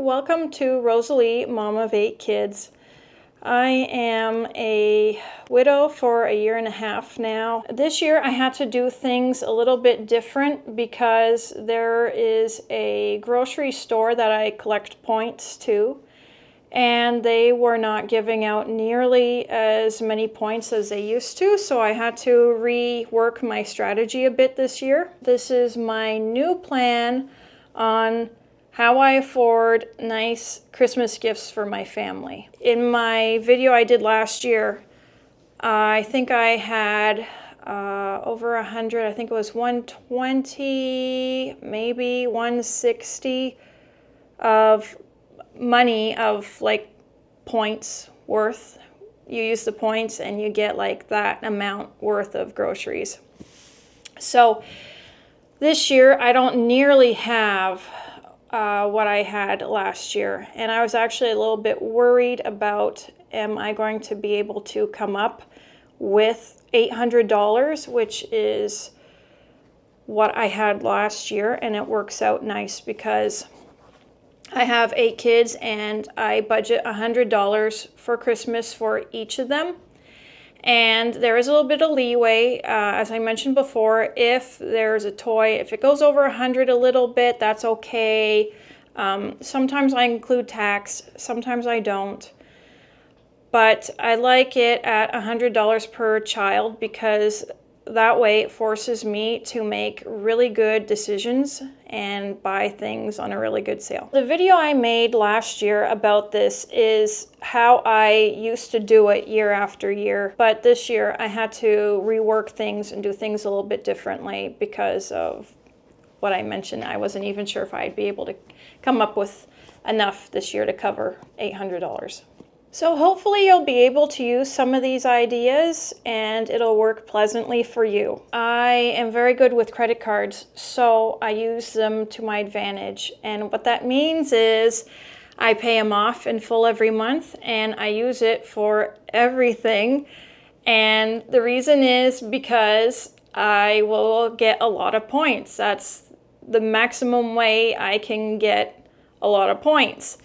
welcome to Rosalie, mom of 8 kids. I am a widow for a year and a half now. This year I had to do things a little bit different because there is a grocery store that I collect points to, and they were not giving out nearly as many points as they used to, so I had to rework my strategy a bit this year. This is my new plan on how I afford nice Christmas gifts for my family. In my video I did last year, I think I had over 100, I think it was 120, maybe 160 of money of like points worth. You use the points and you get like that amount worth of groceries. So this year I don't nearly have what I had last year, and I was actually a little bit worried about, am I going to be able to come up with $800, which is what I had last year. And it works out nice because I have 8 kids and I budget $100 for Christmas for each of them. And there is a little bit of leeway, as I mentioned before. If there's a toy, if it goes over 100 a little bit, that's okay. Sometimes I include tax, sometimes I don't. But I like it at $100 per child because that way it forces me to make really good decisions and buy things on a really good sale. The video I made last year about this is how I used to do it year after year, but this year I had to rework things and do things a little bit differently because of what I mentioned. I wasn't even sure if I'd be able to come up with enough this year to cover $800. So hopefully you'll be able to use some of these ideas and it'll work pleasantly for you. I am very good with credit cards, so I use them to my advantage. And what that means is I pay them off in full every month and I use it for everything. And the reason is because I will get a lot of points. That's the maximum way I can get a lot of points.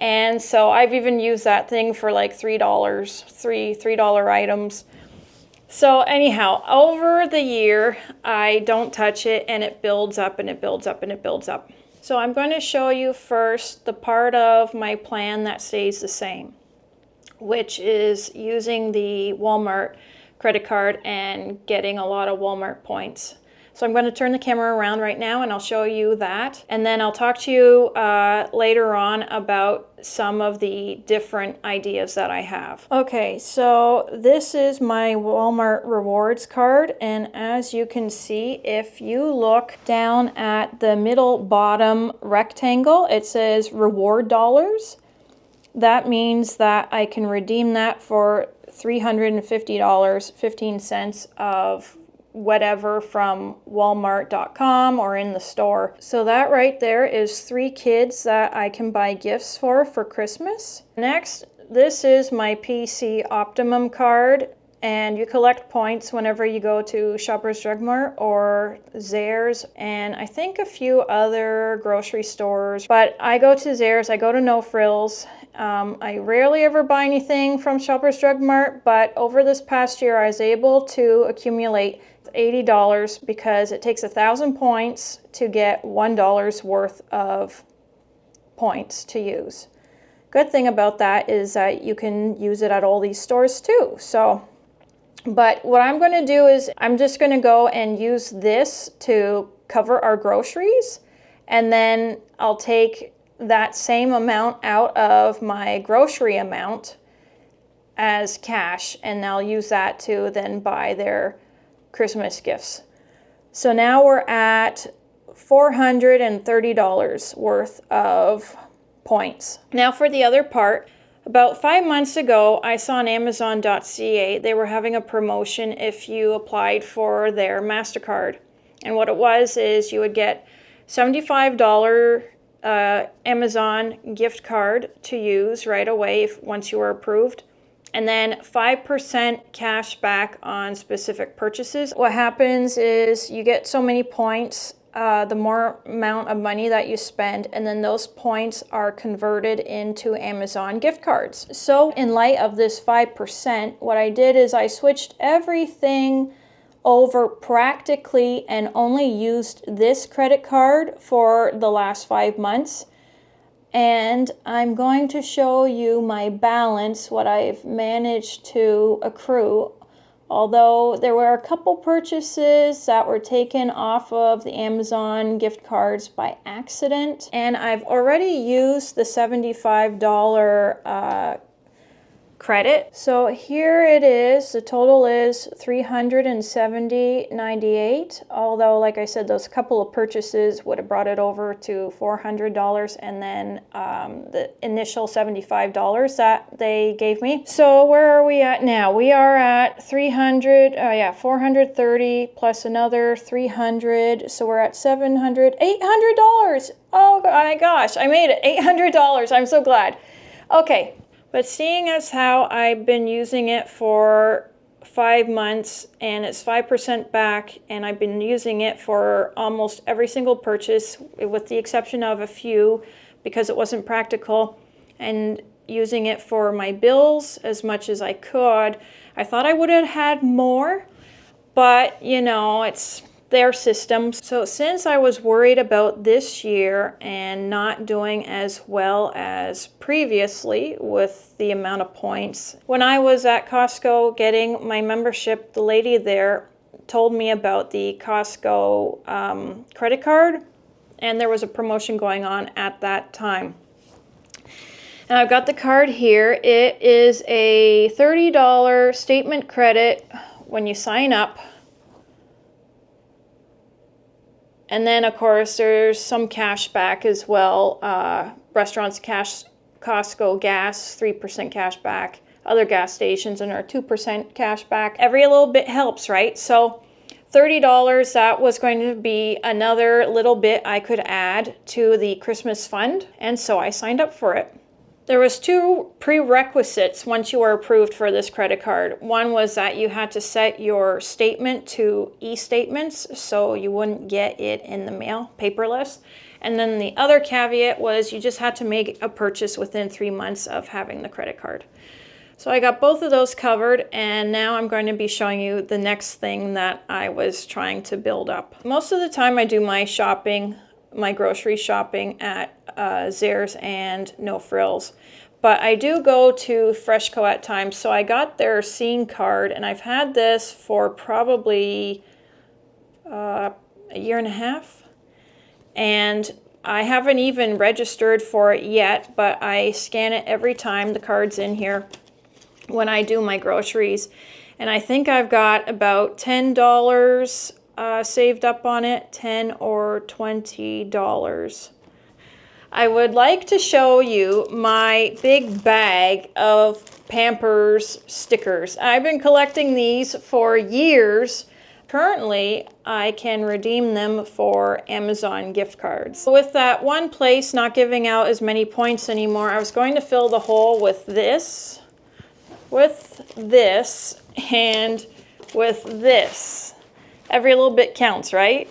And so I've even used that thing for like $3, $3 items. So anyhow, over the year, I don't touch it and it builds up and it builds up and it builds up. So I'm going to show you first the part of my plan that stays the same, which is using the Walmart credit card and getting a lot of Walmart points. So I'm going to turn the camera around right now and I'll show you that. And then I'll talk to you later on about some of the different ideas that I have. Okay, so this is my Walmart rewards card. And as you can see, if you look down at the middle bottom rectangle, it says reward dollars. That means that I can redeem that for $350, 15 cents of whatever from walmart.com or in the store. So that right there is 3 kids that I can buy gifts for Christmas. Next, this is my PC Optimum card, and you collect points whenever you go to Shoppers Drug Mart or Zehrs and I think a few other grocery stores. But I go to Zehrs, I go to No Frills. I rarely ever buy anything from Shoppers Drug Mart, but over this past year I was able to accumulate $80 because it takes 1,000 points to get $1 worth of points to use. Good thing about that is that you can use it at all these stores too. So, but what I'm going to do is I'm just going to go and use this to cover our groceries, and then I'll take that same amount out of my grocery amount as cash, and I'll use that to then buy their Christmas gifts. So now we're at $430 worth of points. Now for the other part, about 5 months ago, I saw on Amazon.ca they were having a promotion if you applied for their MasterCard. And what it was is you would get $75 Amazon gift card to use right away once you were approved. And then 5% cash back on specific purchases. What happens is you get so many points the more amount of money that you spend, and then those points are converted into Amazon gift cards. So in light of this 5%, what I did is I switched everything over practically and only used this credit card for the last 5 months. And I'm going to show you my balance, what I've managed to accrue. Although there were a couple purchases that were taken off of the Amazon gift cards by accident. And I've already used the $75 credit. So here it is. The total is $370.98. Although, like I said, those couple of purchases would have brought it over to $400, and then the initial $75 that they gave me. So where are we at now? We are at 430 plus another 300. So we're at $800. Oh my gosh, I made it. $800. I'm so glad. Okay. But seeing as how I've been using it for 5 months and it's 5% back, and I've been using it for almost every single purchase with the exception of a few because it wasn't practical, and using it for my bills as much as I could, I thought I would have had more, but you know, it's their systems. So since I was worried about this year and not doing as well as previously with the amount of points, when I was at Costco getting my membership, the lady there told me about the Costco credit card, and there was a promotion going on at that time. And I've got the card here. It is a $30 statement credit when you sign up. And then, of course, there's some cash back as well. Restaurants, Costco gas, 3% cash back. Other gas stations and our 2% cash back. Every little bit helps, right? So $30, that was going to be another little bit I could add to the Christmas fund. And so I signed up for it. There was 2 prerequisites once you were approved for this credit card. One was that you had to set your statement to e-statements so you wouldn't get it in the mail, paperless. And then the other caveat was you just had to make a purchase within 3 months of having the credit card. So I got both of those covered, and now I'm going to be showing you the next thing that I was trying to build up. Most of the time I do my shopping, my grocery shopping at Zehrs and No Frills. But I do go to Freshco at times, so I got their Scene card, and I've had this for probably a year and a half. And I haven't even registered for it yet, but I scan it every time the card's in here when I do my groceries. And I think I've got about $10 saved up on it, $10 or $20. I would like to show you my big bag of Pampers stickers. I've been collecting these for years. Currently, I can redeem them for Amazon gift cards. With that one place not giving out as many points anymore, I was going to fill the hole with this, and with this. Every little bit counts, right?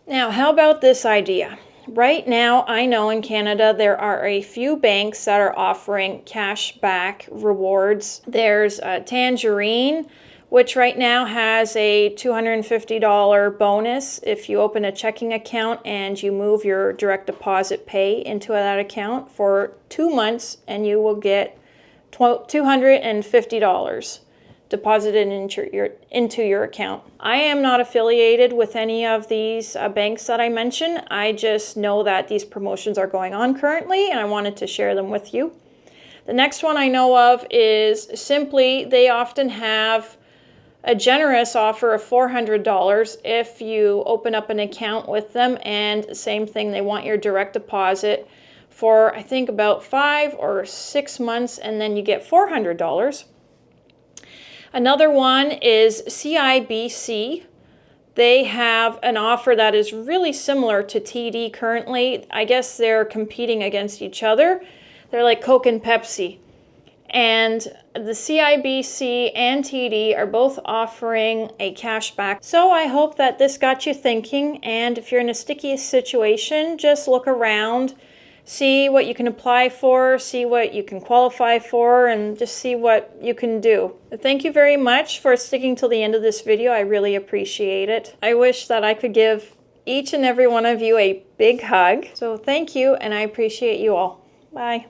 Now, how about this idea? Right now, I know in Canada there are a few banks that are offering cash back rewards. There's Tangerine, which right now has a $250 bonus if you open a checking account and you move your direct deposit pay into that account for 2 months, and you will get $250 deposited into your account. I am not affiliated with any of these banks that I mentioned. I just know that these promotions are going on currently, and I wanted to share them with you. The next one I know of is Simplii. They often have a generous offer of $400 if you open up an account with them, and same thing, they want your direct deposit for I think about 5 or 6 months, and then you get $400. Another one is CIBC. They have an offer that is really similar to TD currently. I guess they're competing against each other. They're like Coke and Pepsi. And the CIBC and TD are both offering a cashback. So I hope that this got you thinking, and if you're in a sticky situation, just look around, see what you can apply for, see what you can qualify for, and just see what you can do. Thank you very much for sticking till the end of this video. I really appreciate it. I wish that I could give each and every one of you a big hug. So thank you, and I appreciate you all. Bye.